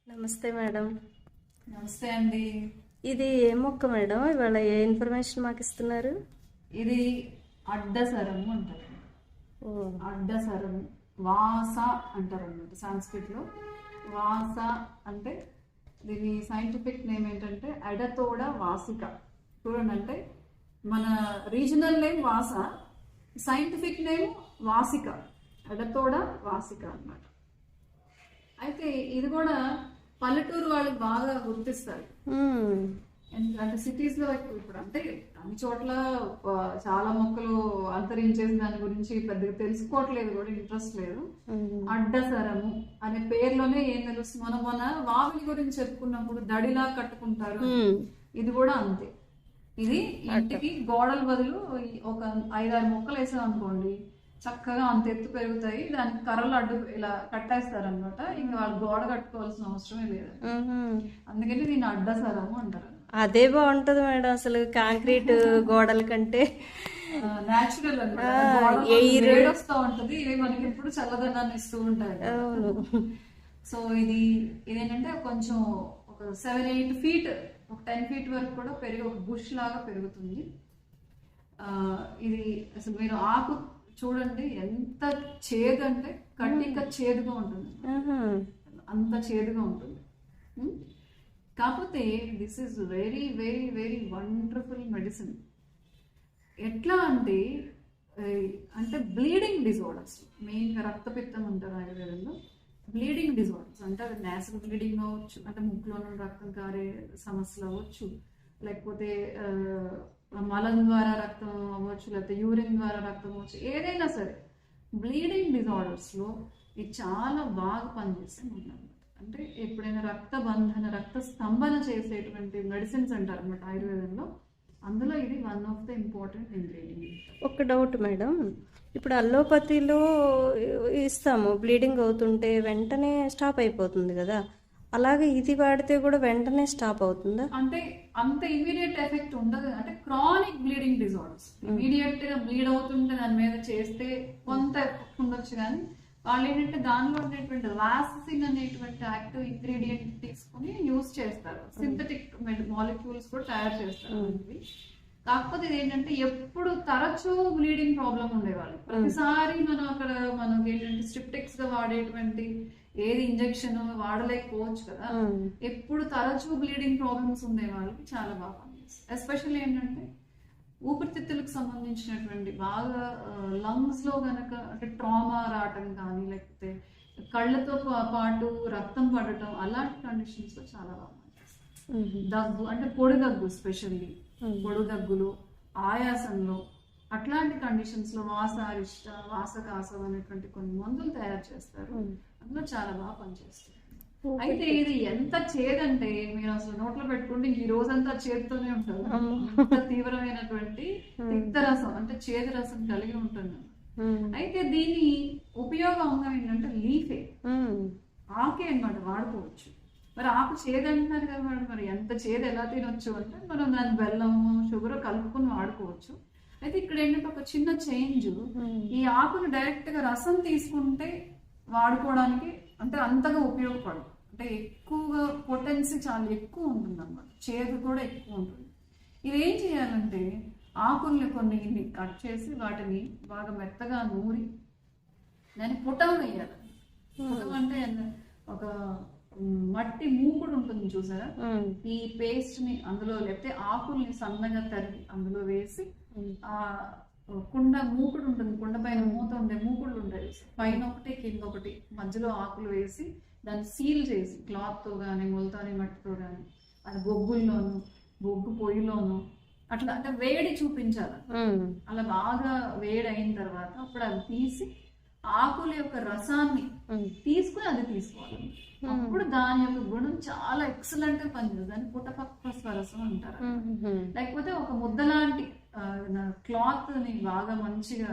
నమస్తే మేడం. నమస్తే అండి. ఇది ఏ మొక్క మేడం? ఇవాళ ఏ ఇన్ఫర్మేషన్ మాకు ఇస్తున్నారు? ఇది అడ్డసరము అంటారు. అడ్డసరము వాస అంటారు అన్నమాట సంస్కృతిలో. వాస అంటే దీని సైంటిఫిక్ నేమ్ ఏంటంటే అడతోడ వాసిక. చూడండి, అంటే మన రీజనల్ నేమ్ వాస, సైంటిఫిక్ నేమ్ వాసిక, అడతోడ వాసిక అన్నమాట. అయితే ఇది కూడా పల్లెటూరు వాళ్ళకి బాగా గుర్తిస్తారు. అంటే సిటీస్ లో ఇప్పుడు అంటే అన్ని చోట్ల చాలా మొక్కలు అంతరించేసి దాని గురించి పెద్దగా తెలుసుకోవట్లేదు, కూడా ఇంట్రెస్ట్ లేదు. అడ్డసరము అనే పేర్లోనే ఏం తెలుస్తుంది. మన వావిలి గురించి చెప్పుకున్నప్పుడు దడిలా కట్టుకుంటారు, ఇది కూడా అంతే. ఇది ఇంటికి గోడల బదులు ఒక 5-6 మొక్కలు వేసాం అనుకోండి, చక్కగా అంత ఎత్తు పెరుగుతాయి. దానికి కర్రలు అడ్డు ఇలా కట్టేస్తారు అనమాట. ఇంకా వాళ్ళు గోడ కట్టుకోవాల్సిన అవసరమే లేదు. అందుకని దీన్ని అడ్డసరము అంటారు. అదే బాగుంటది మేడం, అసలు కాంక్రీట్ గోడల కంటే నాచురల్ అన్నమాట. వస్తూ ఉంటది, ఇవి మనకి ఎప్పుడు చల్లదనాన్ని ఇస్తూ ఉంటాయి. సో ఇదేంటంటే కొంచెం ఒక 7-8 ఫీట్, ఒక 10 ఫీట్ వరకు కూడా పెరిగి ఒక బుష్ లాగా పెరుగుతుంది. ఇది అసలు మీరు ఆకు చూడండి, ఎంత చేదు అంటే కట్టిక చేదుగా ఉంటుంది, అంత చేదుగా ఉంటుంది. కాకపోతే this is very very very wonderful medicine. ఎట్లా అంటే బ్లీడింగ్ డిజార్డర్స్, మెయిన్గా రక్తపిత్తం అంటారు ఆయుర్వేదంలో. బ్లీడింగ్ డిజార్డర్స్ అంటే అది నేసల్ బ్లీడింగ్ అవ్వచ్చు, అంటే ముక్కులో నుండి రక్తం కారే సమస్యలు అవ్వచ్చు, లేకపోతే మలం ద్వారా రక్తం అవ్వచ్చు, లేకపోతే యూరిన్ ద్వారా రక్తం అవ్వచ్చు, ఏదైనా సరే బ్లీడింగ్ డిజార్డర్స్లో ఇది చాలా బాగా పనిచేస్తే ఉంటుంది. అంటే ఎప్పుడైనా రక్త స్తంభన చేసేటువంటి మెడిసిన్స్ అంటారు అన్నమాట ఆయుర్వేదంలో. అందులో ఇది one of the important ingredient. ఒక డౌట్ మేడం, ఇప్పుడు అల్లోపతిలో ఇస్తాము, బ్లీడింగ్ అవుతుంటే వెంటనే స్టాప్ అయిపోతుంది కదా, అలాగే ఇది వాడితే కూడా వెంటనే స్టాప్ అవుతుందా? అంటే అంత ఇమీడియట్ ఎఫెక్ట్ ఉండదు. అంటే క్రానిక్ బ్లీడింగ్ డిజార్డర్స్ ఇమీడియట్ గా బ్లీడ్ అవుతుంటే దాని మీద చేస్తే కొంత ఎఫెక్ట్ ఉండొచ్చు, కానీ వాళ్ళు ఏంటంటే దానిలో ఉండేటువంటి వాసిసిన్ అనేటువంటి యాక్టివ్ ఇంగ్రీడియంట్ తీసుకుని యూజ్ చేస్తారు. సింథటిక్ మాలిక్యూల్స్ కూడా తయారు చేస్తారు. కాకపోతే ఇది ఏంటంటే ఎప్పుడు తరచూ బ్లీడింగ్ ప్రాబ్లం ఉండేవాళ్ళు, ప్రతిసారి మనకి ఏంటంటే స్ట్రిప్టెక్స్ గా వాడేటువంటి ఏది ఇంజెక్షన్ వాడలేకపోవచ్చు కదా. ఎప్పుడు తరచూ బ్లీడింగ్ ప్రాబ్లమ్స్ ఉండే వాళ్ళకి చాలా బాగా పనిచేస్తుంది. ఎస్పెషల్లీ ఏంటంటే ఊపిరితిత్తులకు సంబంధించినటువంటి బాగా లంగ్స్ లో గనక అంటే ట్రామా రావటం కానీ, లేకపోతే కళ్ళతో పాటు రక్తం పడటం, అలాంటి కండిషన్స్ లో చాలా బాగా పనిచేస్తుంది. దగ్గు అంటే పొడి దగ్గు, ఎస్పెషల్లీ పొడి దగ్గులు, ఆయాసంలో, అట్లాంటి కండిషన్స్ లో వాసారిష్ట, వాసకాసం అనేటువంటి కొన్ని మందులు తయారు చేస్తారు. అందులో చాలా బాగా పనిచేస్తుంది. అయితే ఇది ఎంత చేదంటే మీరు అసలు నోట్లో పెట్టుకుంటే ఈ రోజంతా చేదుతోనే ఉంటారు. అంత తీవ్రమైనటువంటి తిక్త రసం అంటే చేదు రసం కలిగి ఉంటుంది. అయితే దీని ఉపయోగం ఏంటంటే లీఫే, ఆకే అన్నమాట, వాడుకోవచ్చు. మరి ఆకు చేదు అంటున్నారు కదా మేడం, మరి ఎంత చేదు ఎలా తినొచ్చు అంటే మనం దాని బెల్లము, షుగర్ కలుపుకొని వాడుకోవచ్చు. అయితే ఇక్కడ ఏంటంటే ఒక చిన్న చేంజ్, ఈ ఆకును డైరెక్ట్ గా రసం తీసుకుంటే వాడుకోవడానికి అంటే అంతగా ఉపయోగపడదు. అంటే ఎక్కువగా పొటెన్సీ చాలా ఎక్కువ ఉంటుంది అన్నమాట, చేదు కూడా ఎక్కువ ఉంటుంది. ఇది ఏం చేయాలంటే ఆకుల్ని కొన్ని కట్ చేసి వాటిని బాగా మెత్తగా నూరి దాన్ని పుటం వేయాలి. పుటం అంటే ఒక మట్టి మూకుడు ఉంటుంది చూసారా, ఈ పేస్ట్ ని అందులో, లేకపోతే ఆకుల్ని సన్నగా తరిగి అందులో వేసి, ఆ కుండ మూకుడు ఉంటుంది, కుండ పైన మూత ఉండే మూకుడులు ఉంటాయి, పైన ఒకటి కింద ఒకటి, మధ్యలో ఆకులు వేసి దాన్ని సీల్ చేసి క్లాత్ తో కానీ ముల్తాని మట్టితో కానీ, అది బొగ్గు పొయ్యిలోను అట్లా అంటే వేడి చూపించాలి. అలా బాగా వేడి అయిన తర్వాత అప్పుడు అది తీసి ఆకుల యొక్క రసాన్ని తీసుకుని అది తీసుకోవాలి. అప్పుడు దాని యొక్క గుణం చాలా ఎక్సలెంట్ గా పనిచేస్తుంది. దాన్ని పుటపక్వస్వరసం అంటారు. లేకపోతే ఒక ముద్దలాంటి క్లాత్ ని బాగా మంచిగా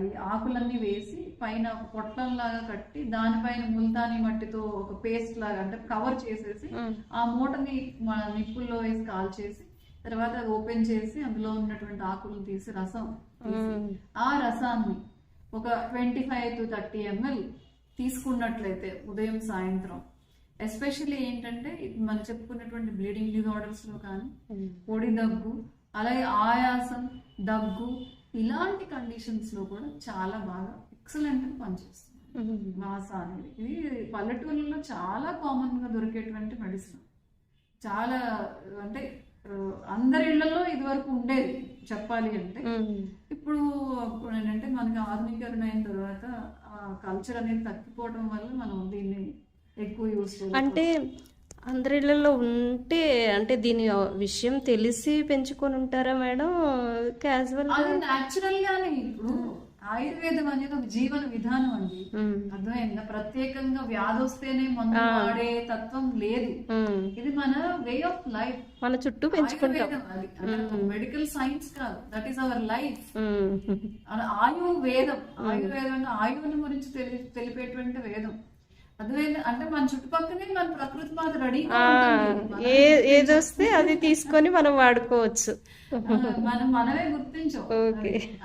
ఈ ఆకులన్నీ వేసి పైన ఒక పొట్లంలాగా కట్టి దానిపైన ముల్తాని మట్టితో ఒక పేస్ట్ లాగా అంటే కవర్ చేసేసి ఆ మూటని మన నిప్పుల్లో వేసి కాల్చేసి తర్వాత ఓపెన్ చేసి అందులో ఉన్నటువంటి ఆకులు తీసి రసం తీసి ఆ రసాన్ని ఒక 25 to 30 ml తీసుకున్నట్లయితే ఉదయం సాయంత్రం ఎస్పెషల్లీ ఏంటంటే మనం చెప్పుకున్నటువంటి బ్లీడింగ్ డిజార్డర్స్ లో కానీ, పొడి దగ్గు, అలాగే ఆయాసం, దగ్గు, ఇలాంటి కండిషన్స్ లో కూడా చాలా బాగా ఎక్సలెంట్ గా పనిచేస్తుంది వాస అనేది. ఇది పల్లెటూళ్ళలో చాలా కామన్ గా దొరికేటువంటి మెడిసిన్. చాలా అంటే అందరి ఇళ్లలో ఇది వరకు ఉండేది చెప్పాలి అంటే. ఇప్పుడు ఏంటంటే మనకి ఆధునీకరణ అయిన తర్వాత ఆ కల్చర్ అనేది తగ్గిపోవడం వల్ల మనం దీన్ని ఎక్కువ యూస్ చేయాలి. అంటే అందరిళ్ళలో ఉంటే అంటే దీని విషయం తెలిసి పెంచుకొని ఉంటారా మేడం? క్యాజువల్ అది న్యాచురల్ గానే. ఇప్పుడు ఆయుర్వేదం అనేది ఒక జీవన విధానం అండి, అర్థమైందా? ప్రత్యేకంగా వ్యాధి వస్తేనే మందు వాడే తత్వం లేదు. ఇది మన వే ఆఫ్ లైఫ్, మన చుట్టూ పెంచుకుంటాం. అది మెడికల్ సైన్స్ కాదు, దట్ ఈస్ అవర్ లైఫ్. ఆయుర్వేదం, ఆయుర్వేదం ఆయువుని గురించి తెలిపేటువంటి వేదం. అర్థమైంది అంటే మన చుట్టుపక్కనే మన ప్రకృతి మాత రెడీగా ఏదొస్తే అది తీసుకొని మనం వాడుకోవచ్చు. మనమే గుర్తించాం.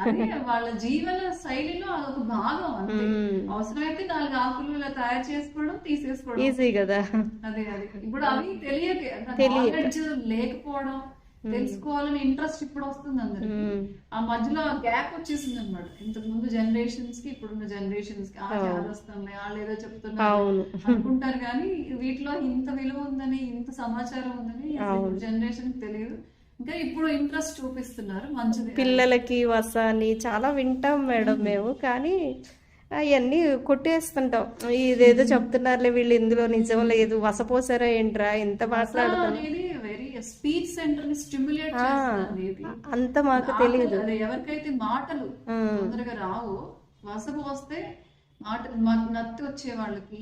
అదే వాళ్ళ జీవన శైలిలో అదొక భాగం. అంతే, అవసరమైతే 4 ఆకులు ఇలా తయారు చేసుకోవడం, తీసేసుకోవడం ఈజీ కదా. అదే ఇప్పుడు అవి నాలెడ్జ్ లేకపోవడం, తెలుసుకోవాలని ఇంట్రెస్ట్ ఇప్పుడు వస్తుంది అందరికి. ఆ మధ్యలో గ్యాప్ వచ్చేసింది అనమాట. ఇంతకు ముందు జనరేషన్స్ కి ఇప్పుడున్న జనరేషన్స్ కి వస్తుంది, వాళ్ళు ఏదో చెప్తున్నారు అనుకుంటారు కానీ వీటిలో ఇంత విలువ ఉందని, ఇంత సమాచారం ఉందని జనరేషన్ కి తెలియదు. ఇంకా ఇప్పుడు ఇంట్రెస్ట్ చూపిస్తున్నారు, మంచిది. పిల్లలకి వసాని చాలా వింటాం మేడం మేము, కానీ అవన్నీ కొట్టేస్తుంటాం. ఇదేదో చెప్తున్నారులే వీళ్ళు, ఇందులో నిజం లేదు, వసపోసారా ఏంట్రా ఇంత మాట్లాడుతారు. వెరీ స్పీచ్ సెంటర్ ని స్టిమ్యులేట్ చేస్తుంది. అంత మాకు తెలియదు. ఎవరికైతే మాటలు తొందరగా రావో, వసపు వస్తే మాటలు నత్తి వచ్చే వాళ్ళకి,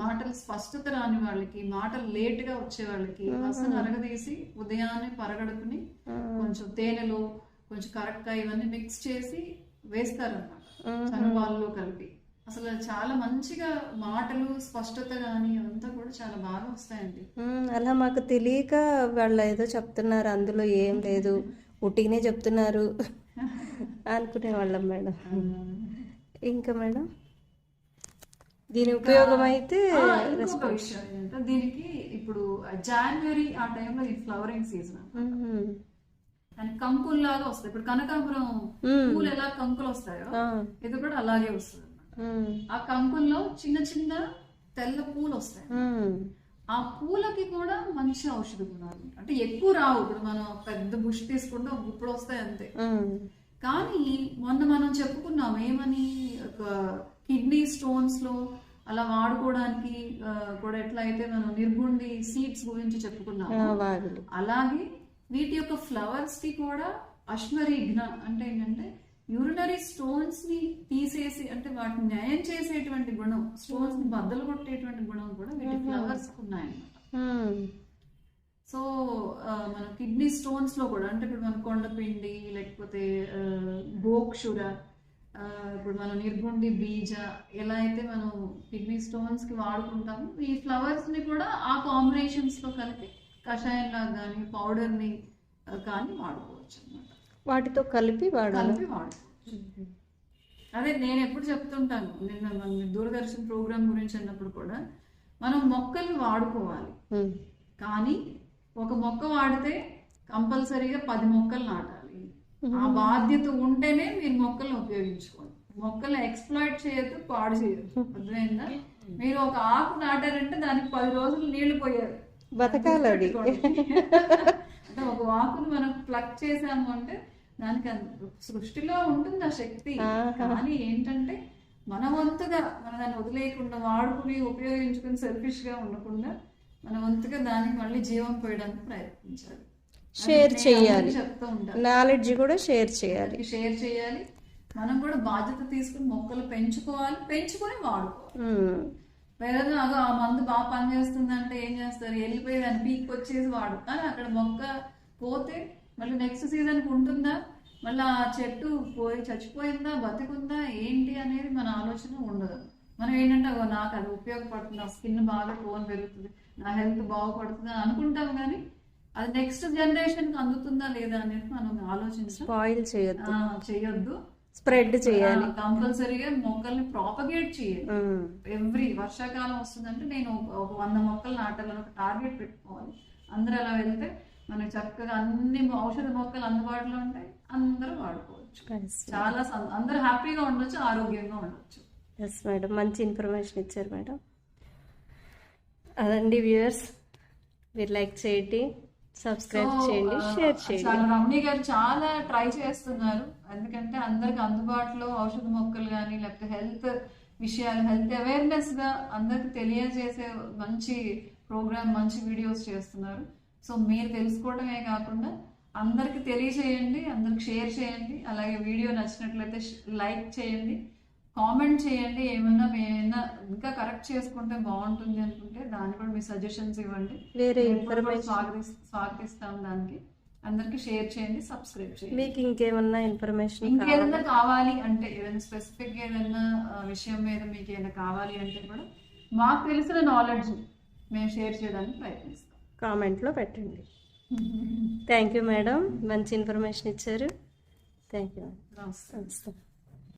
మాటలు స్పష్టత రాని వాళ్ళకి, మాటలు లేట్ గా వచ్చే వాళ్ళకి వసను అరగదీసి ఉదయాన్నే పరగడుపుని కొంచెం తేనెలో కొంచెం కరెక్ట్గా ఇవన్నీ మిక్స్ చేసి వేస్తారన్నమాట, చనుబాల్లో కలిపి. అసలు చాలా మంచిగా మాటలు స్పష్టత కానీ అంతా కూడా చాలా బాగా వస్తాయండి. అలా మాకు తెలియక వాళ్ళు ఏదో చెప్తున్నారు, అందులో ఏం లేదు, ఉట్టిగానే చెప్తున్నారు అనుకునే వాళ్ళం మేడం. ఇంకా మేడం దీని ఉపయోగం అయితే విషయం ఏంటంటే, దీనికి ఇప్పుడు జనవరి ఆ టైంలో ఈ ఫ్లవరింగ్ సీజన్, దాని కంకుల్లాగా వస్తాయి. ఇప్పుడు కనకాంబరం పూలు ఎలా కంకులు వస్తాయో ఇది కూడా అలాగే వస్తుంది. ఆ కంకుల్లో చిన్న చిన్న తెల్ల పూలు వస్తాయి. ఆ పూలకి కూడా మంచి ఔషధ గుణాలు, అంటే ఎక్కువ రావు. ఇప్పుడు మనం పెద్ద బుష్ తీసుకుంటే ఇప్పుడు వస్తాయి అంతే. కానీ మొన్న మనం చెప్పుకున్నాం ఏమని, కిడ్నీ స్టోన్స్ లో అలా వాడుకోవడానికి కూడా ఎట్లా అయితే మనం నిర్గుండి సీడ్స్ గురించి చెప్పుకున్నాం, అలాగే వీటి యొక్క ఫ్లవర్స్ కి కూడా అశ్మరీఘ్న అంటే ఏంటంటే యూరినరీ స్టోన్స్ ని తీసేసి, అంటే వాటిని నయం చేసేటువంటి గుణం, స్టోన్స్ ని బద్దలు కొట్టేటువంటి గుణం కూడా వీటి ఫ్లవర్స్ ఉన్నాయన్నమాట. సో మన కిడ్నీ స్టోన్స్ లో కూడా, అంటే ఇప్పుడు మన కొండపిండి, లేకపోతే గోక్షుర, ఇప్పుడు మనం నిర్గుండి బీజ ఎలా అయితే మనం కిడ్నీ స్టోన్స్ కి వాడుకుంటాము, ఈ ఫ్లవర్స్ ని కూడా ఆ కాంబినేషన్స్ లో కలిపి కషాయంలా కానీ పౌడర్ ని కానీ వాడుకోవచ్చు అన్నమాట. వాటితో కలిపి వాడుకోవచ్చు. అదే నేను ఎప్పుడు చెప్తుంటాను, నిన్న దూరదర్శన్ ప్రోగ్రామ్ గురించి అన్నప్పుడు కూడా, మనం మొక్కల్ని వాడుకోవాలి, కానీ ఒక మొక్క వాడితే కంపల్సరీగా 10 మొక్కలు నాటాలి. ఆ బాధ్యత ఉంటేనే మీరు మొక్కల్ని ఉపయోగించుకోండి. మొక్కల్ని ఎక్స్ప్లాయిట్ చేయొద్దు, పాడు చేయొద్దు. అర్థమైందా? మీరు ఒక ఆకు నాటారంటే దానికి 10 రోజులు నీళ్లు పోయారు, బతకాలి. అది అంటే ఒక ఆకును మనం ప్లక్ చేసాము అంటే దానికి సృష్టిలో ఉంటుంది ఆ శక్తి. కానీ ఏంటంటే మన వంతుగా మనం దాన్ని వదిలేయకుండా, వాడుకుని ఉపయోగించుకుని సెల్ఫిష్ గా ఉండకుండా మన వంతుగా దానికి మళ్ళీ జీవం పోయడానికి ప్రయత్నించాలి, షేర్ చేయాలి, చెప్తూ ఉంటాను. నాలెడ్జ్ కూడా షేర్ చేయాలి. మనం కూడా బాధ్యత తీసుకుని మొక్కలు పెంచుకోవాలి, పెంచుకొని వాడుకోవాలి. వేరే ఆ మందు బాగా పనిచేస్తుందంటే ఏం చేస్తారు, వెళ్ళిపోయి దాన్ని పీక్ వచ్చేసి వాడు, కానీ అక్కడ మొక్క పోతే మళ్ళీ నెక్స్ట్ సీజన్ కి ఉంటుందా, మళ్ళీ ఆ చెట్టు పోయి చచ్చిపోయిందా, బతికుందా ఏంటి అనేది మన ఆలోచన ఉండదు. మనం ఏంటంటే నాకు అది ఉపయోగపడుతుంది, నా స్కిన్ బాగా టోన్ పెరుగుతుంది, నా హెల్త్ బాగుపడుతుంది అని అనుకుంటాం, కానీ అది నెక్స్ట్ జనరేషన్ కి అందుతుందా లేదా అనేది మనం ఆలోచించాలి. స్పాయిల్ చేయొద్దు. స్ప్రెడ్ చేయాలి, కంపల్సరీగా మొక్కల్ని ప్రాపగేట్ చేయాలి. ఎవ్రీ వర్షాకాలం వస్తుందంటే నేను ఒక 100 మొక్కలు నాటాలని ఒక టార్గెట్ పెట్టుకోవాలి. అందరూ అలా వెళ్తే మనకి చక్కగా అన్ని ఔషధ మొక్కలు అందుబాటులో ఉంటాయి, అందరూ వాడుకోవచ్చు. చాలా అందరూ హ్యాపీగా ఉండొచ్చు, ఆరోగ్యంగా ఉండొచ్చు. ఎస్ మేడం, మంచి ఇన్ఫర్మేషన్ ఇచ్చారు మేడం. అదండి వ్యూయర్స్, మీరు లైక్ చేయండి, సబ్స్క్రైబ్ చేయండి, షేర్ చేయండి. చాలా రమణి గారు చాలా ట్రై చేస్తున్నారు, ఎందుకంటే అందరికి అందుబాటులో ఔషధ మొక్కలు కానీ లేకపోతే హెల్త్ విషయాలు, హెల్త్ అవేర్నెస్ గా అందరికి తెలియజేసే మంచి ప్రోగ్రామ్, మంచి వీడియోస్ చేస్తున్నారు. సో మీరు తెలుసుకోవడమే కాకుండా అందరికి తెలియచేయండి, అందరికి షేర్ చేయండి. అలాగే వీడియో నచ్చినట్లయితే లైక్ చేయండి, కామెంట్ చేయండి. ఏమన్నా ఇంకా కరెక్ట్ చేసుకుంటే బాగుంటుంది అనుకుంటే దాన్ని కూడా మీ సజెషన్స్ ఇవ్వండి. వేరే స్వాగతిస్తాం దానికి. అందరికి షేర్ చేయండి, సబ్స్క్రైబ్ చేయండి. మీకు ఇంకేమన్నా ఇన్ఫర్మేషన్, ఇంకేదన్నా కావాలి అంటే, ఏదైనా స్పెసిఫిక్ ఏదైనా విషయం మీద మీకు ఏదైనా కావాలి అంటే కూడా మాకు తెలిసిన నాలెడ్జ్ మేము షేర్ చేయడానికి ప్రయత్నిస్తాం. కామెంట్లో పెట్టండి. థ్యాంక్ యూ మేడం, మంచి ఇన్ఫర్మేషన్ ఇచ్చారు. Thank you. నమస్తే.